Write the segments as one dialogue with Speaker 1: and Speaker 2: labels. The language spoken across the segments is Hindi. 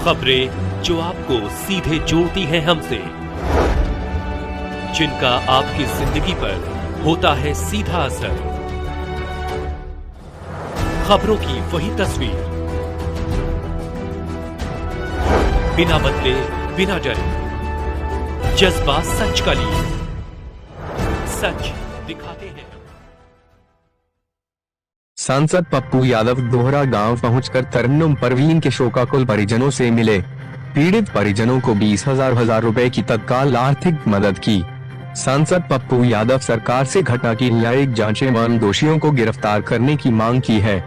Speaker 1: खबरें जो आपको सीधे जोड़ती हैं हमसे, जिनका आपकी जिंदगी पर होता है सीधा असर। खबरों की वही तस्वीर, बिना बदले बिना डरे, जज्बा सच का लिए, सच दिखाते हैं।
Speaker 2: सांसद पप्पू यादव दोहरा गांव पहुंचकर तरन्नुम परवीन के शोकाकुल परिजनों से मिले। पीड़ित परिजनों को 20,000 रुपए की तत्काल आर्थिक मदद की। सांसद पप्पू यादव सरकार से घटना की न्यायिक जांच एवं दोषियों को गिरफ्तार करने की मांग की है।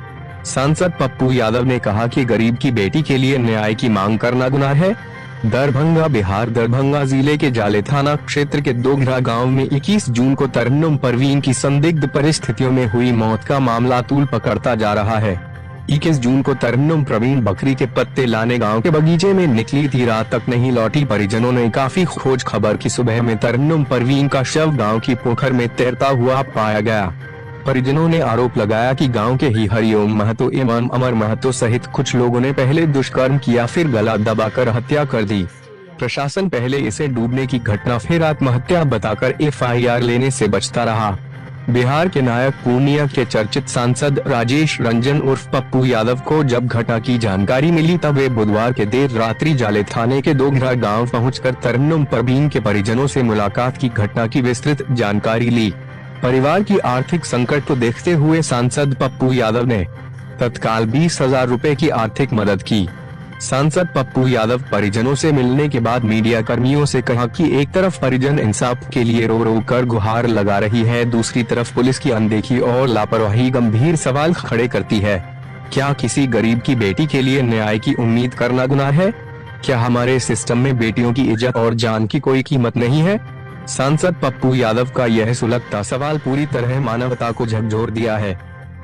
Speaker 2: सांसद पप्पू यादव ने कहा कि गरीब की बेटी के लिए न्याय की मांग करना गुनाह है। दरभंगा बिहार दरभंगा जिले के जाले थाना क्षेत्र के दोघरा गांव में 21 जून को तरन्नुम परवीन की संदिग्ध परिस्थितियों में हुई मौत का मामला तूल पकड़ता जा रहा है। 21 जून को तरन्नुम परवीन बकरी के पत्ते लाने गांव के बगीचे में निकली थी, रात तक नहीं लौटी। परिजनों ने काफी खोज खबर की सुबह में तरन्नुम परवीन का शव गांव की पोखर में तैरता हुआ पाया गया। परिजनों ने आरोप लगाया कि गांव के ही हरिओम महतो एवं अमर महतो सहित कुछ लोगों ने पहले दुष्कर्म किया, फिर गला दबाकर हत्या कर दी। प्रशासन पहले इसे डूबने की घटना फिर आत्महत्या बताकर FIR लेने से बचता रहा। बिहार के नायक पूर्णिया के चर्चित सांसद राजेश रंजन उर्फ पप्पू यादव को जब घटना की जानकारी मिली तब वे बुधवार के देर रात्रि जाले थाने के दोघरा गाँव पहुँचकर तरन्नुम परवीन के परिजनों से मुलाकात की घटना की विस्तृत जानकारी ली। परिवार की आर्थिक संकट को देखते हुए सांसद पप्पू यादव ने तत्काल 20,000 रुपए की आर्थिक मदद की। सांसद पप्पू यादव परिजनों से मिलने के बाद मीडिया कर्मियों से कहा कि एक तरफ परिजन इंसाफ के लिए रो रो कर गुहार लगा रही है, दूसरी तरफ पुलिस की अनदेखी और लापरवाही गंभीर सवाल खड़े करती है। क्या किसी गरीब की बेटी के लिए न्याय की उम्मीद करना गुनाह है? क्या हमारे सिस्टम में बेटियों की इज्जत और जान की कोई कीमत नहीं है? सांसद पप्पू यादव का यह सुलगता सवाल पूरी तरह मानवता को झकझोर दिया है।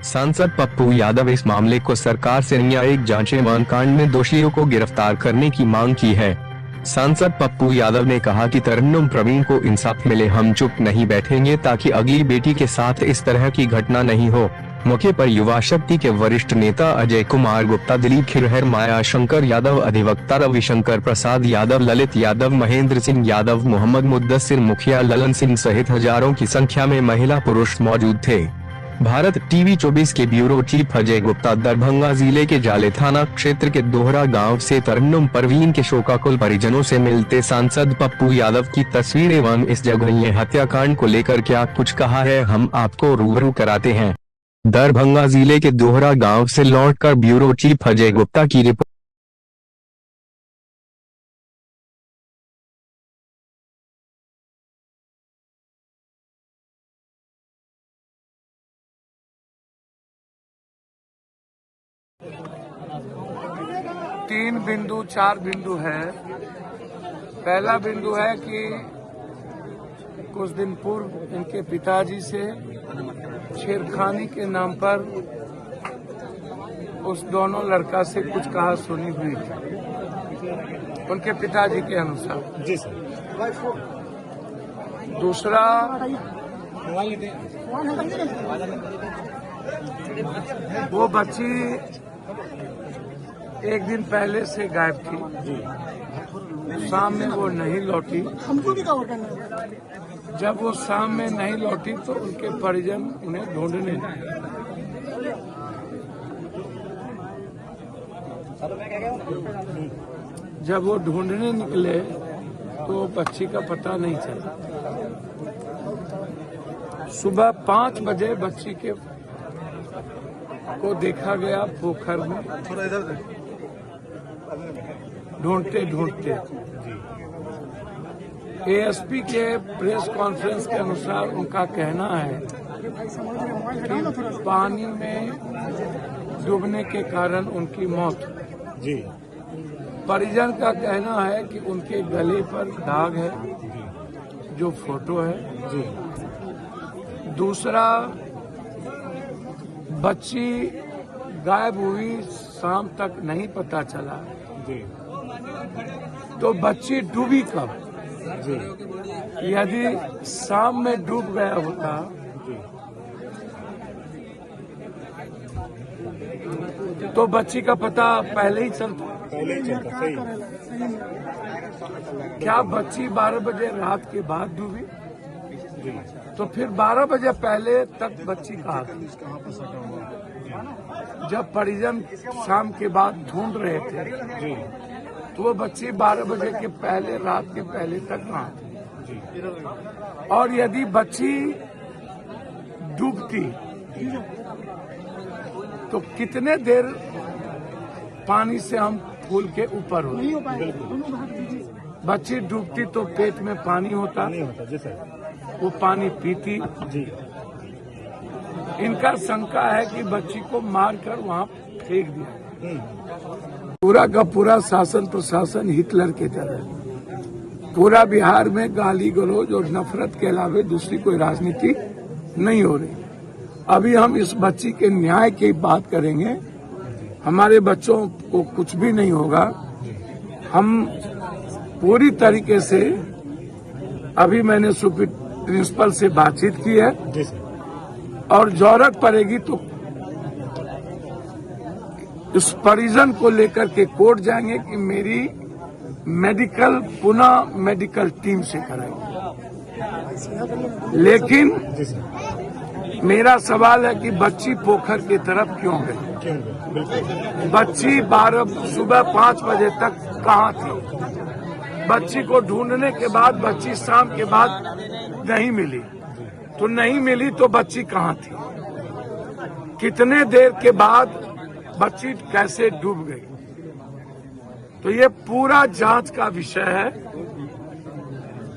Speaker 2: सांसद पप्पू यादव इस मामले को सरकार से न्यायिक जांच एवं कांड में दोषियों को गिरफ्तार करने की मांग की है। सांसद पप्पू यादव ने कहा कि तरन्नुम परवीन को इंसाफ मिले, हम चुप नहीं बैठेंगे ताकि अगली बेटी के साथ इस तरह की घटना नहीं हो। मौके पर युवा शक्ति के वरिष्ठ नेता अजय कुमार गुप्ता, दिलीप खिरहर, माया शंकर यादव, अधिवक्ता रविशंकर प्रसाद यादव, ललित यादव, महेंद्र सिंह यादव, मोहम्मद मुद्दसिर, मुखिया ललन सिंह सहित हजारों की संख्या में महिला पुरुष मौजूद थे। भारत TV 24 के ब्यूरो चीफ अजय गुप्ता दरभंगा जिले के जाले थाना क्षेत्र के दोहरा गांव से तरन्नुम परवीन के शोकाकुल परिजनों से मिलते सांसद पप्पू यादव की तस्वीर एवं इस जघन्य हत्याकांड को लेकर क्या कुछ कहा है, हम आपको रूबरू कराते हैं। दरभंगा जिले के दोहरा गांव से लौटकर ब्यूरो चीफ अजय गुप्ता की रिपोर्ट।
Speaker 3: 3 बिंदु 4 बिंदु है। पहला बिंदु है कि कुछ दिन पूर्व इनके पिताजी से छेड़खानी के नाम पर उस दोनों लड़का से कुछ कहा सुनी हुई थी उनके पिताजी के अनुसार। जी सर। दूसरा, वो बच्ची एक दिन पहले से गायब थी, शाम में वो नहीं लौटी। जब वो शाम में नहीं लौटी तो उनके परिजन उन्हें ढूंढने लगे। जब वो ढूंढने निकले तो बच्ची का पता नहीं चला। सुबह 5 बजे बच्ची के को देखा गया पोखर में ढूंढते ढूंढते। ASP के प्रेस कॉन्फ्रेंस के अनुसार उनका कहना है कि पानी में डूबने के कारण उनकी मौत। जी। परिजन का कहना है कि उनके गले पर दाग है, जो फोटो है। जी। दूसरा, बच्ची गायब हुई, शाम तक नहीं पता चला। जी। तो बच्ची डूबी कब? जी। यदि शाम में डूब गया होता तो बच्ची का पता पहले ही चलता।
Speaker 4: पहले ही चलता सही।
Speaker 3: क्या बच्ची 12 बजे रात के बाद डूबी?
Speaker 4: जी
Speaker 3: तो फिर 12 बजे पहले तक बच्ची कहाँ थी? जब परिजन शाम के बाद ढूंढ रहे थे
Speaker 4: जी
Speaker 3: तो वो बच्ची 12 बजे के पहले, रात के पहले तक कहाँ थी?
Speaker 4: जी
Speaker 3: और यदि बच्ची डूबती तो कितने देर पानी से हम फूल के ऊपर होते? बच्ची डूबती तो पेट में पानी होता,
Speaker 4: नहीं होता जी सर।
Speaker 3: वो पानी पीती।
Speaker 4: जी
Speaker 3: इनका शंका है कि बच्ची को मारकर वहां फेंक दिया।
Speaker 4: हम्म।
Speaker 3: पूरा का पूरा शासन प्रशासन हिटलर के तरह। पूरा बिहार में गाली गलौज और नफरत के अलावा दूसरी कोई राजनीति नहीं हो रही। अभी हम इस बच्ची के न्याय की बात करेंगे। हमारे बच्चों को कुछ भी नहीं होगा। हम पूरी तरीके से, अभी मैंने सुप्रीम प्रिंसिपल से बातचीत की है
Speaker 4: जी सर।
Speaker 3: और जरूरत पड़ेगी तो इस परिजन को लेकर के कोर्ट जाएंगे कि मेरी मेडिकल पुनः मेडिकल टीम से कराएंगे। लेकिन
Speaker 4: जी सर।
Speaker 3: मेरा सवाल है कि बच्ची पोखर की तरफ क्यों गई?
Speaker 4: क्यों गए? बिल्कुल।
Speaker 3: बच्ची 12 सुबह 5 बजे तक कहाँ थी? बच्ची को ढूंढने के बाद बच्ची शाम के बाद नहीं मिली। तो नहीं मिली तो बच्ची कहाँ थी? कितने देर के बाद बच्ची कैसे डूब गई? तो ये पूरा जांच का विषय है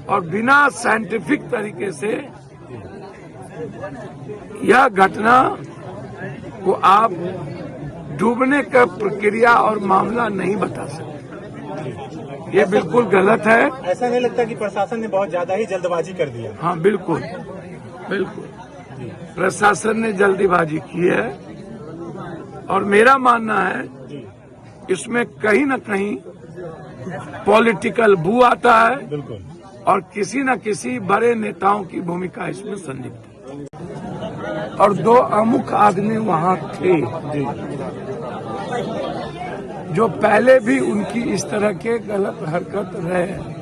Speaker 3: और बिना साइंटिफिक तरीके से यह घटना को आप डूबने का प्रक्रिया और मामला नहीं बता सकते। ये बिल्कुल गलत है।
Speaker 4: ऐसा नहीं लगता कि प्रशासन ने बहुत ज्यादा ही जल्दबाजी कर दिया?
Speaker 3: हाँ बिल्कुल बिल्कुल, प्रशासन ने जल्दीबाजी की है और मेरा मानना है इसमें कहीं न कहीं पॉलिटिकल बू आता है
Speaker 4: बिल्कुल।
Speaker 3: और किसी न किसी बड़े नेताओं की भूमिका इसमें संदिग्ध है। और 2 अमुख आदमी वहाँ थे
Speaker 4: जी
Speaker 3: जो पहले भी उनकी इस तरह के गलत हरकत रहे।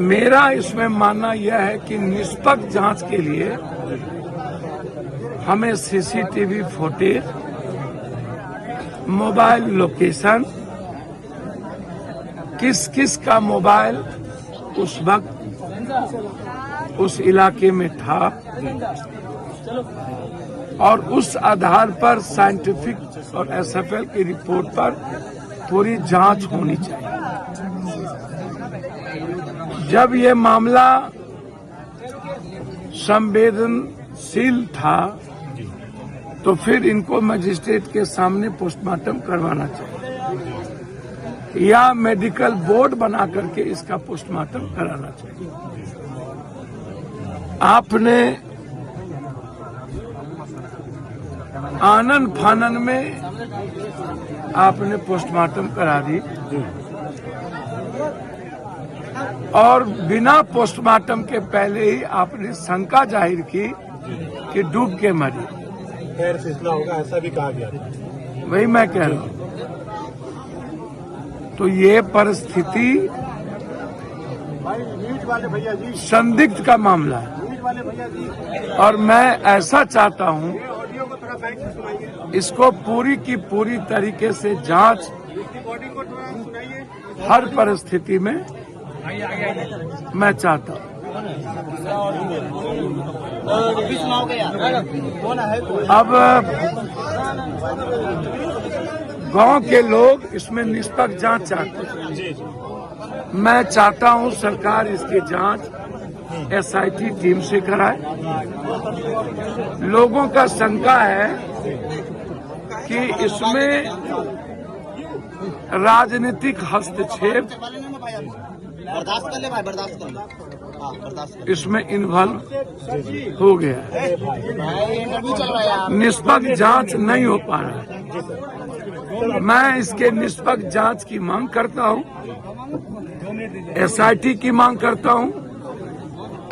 Speaker 3: मेरा इसमें मानना यह है कि निष्पक्ष जांच के लिए हमें सीसीटीवी फुटेज, मोबाइल लोकेशन, किस किस का मोबाइल उस वक्त उस इलाके में था और उस आधार पर साइंटिफिक और एसएफएल की रिपोर्ट पर पूरी जांच होनी चाहिए। जब ये मामला संवेदनशील था तो फिर इनको मजिस्ट्रेट के सामने पोस्टमार्टम करवाना चाहिए या मेडिकल बोर्ड बना करके इसका पोस्टमार्टम कराना चाहिए। आपने आनन फानन में आपने पोस्टमार्टम करा दी और बिना पोस्टमार्टम के पहले ही आपने शंका जाहिर की कि डूब के मरी।
Speaker 4: खैर सिलसिला होगा ऐसा भी कहा गया था।
Speaker 3: वही मैं कह रहा हूं। तो ये परिस्थिति संदिग्ध का मामला है और मैं ऐसा चाहता हूं इसको पूरी की पूरी तरीके से जांच हर परिस्थिति में मैं चाहता हूं। अब गांव के लोग इसमें निष्पक्ष जांच चाहते हैं। मैं चाहता हूं सरकार इसकी जांच एसआईटी टीम से कराए। लोगों का शंका है कि इसमें राजनीतिक हस्तक्षेप इसमें इन्वॉल्व हो गया है। निष्पक्ष जांच नहीं हो पा रहा है। मैं इसके निष्पक्ष जांच की मांग करता हूं, एसआईटी की मांग करता हूं,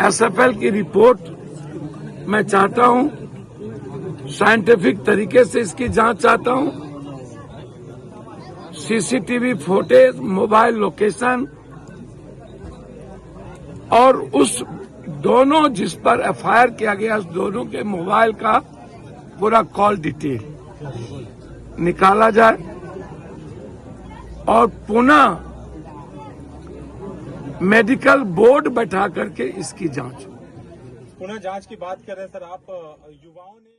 Speaker 3: एसएफएल की रिपोर्ट मैं चाहता हूं, साइंटिफिक तरीके से इसकी जांच चाहता हूं सीसीटीवी फुटेज, मोबाइल लोकेशन और उस दोनों जिस पर एफआईआर किया गया उस दोनों के मोबाइल का पूरा कॉल डिटेल निकाला जाए और पुनः मेडिकल बोर्ड बैठा करके इसकी जांच हो।
Speaker 4: पुनः जांच की बात कर रहे हैं सर आप। युवाओं ने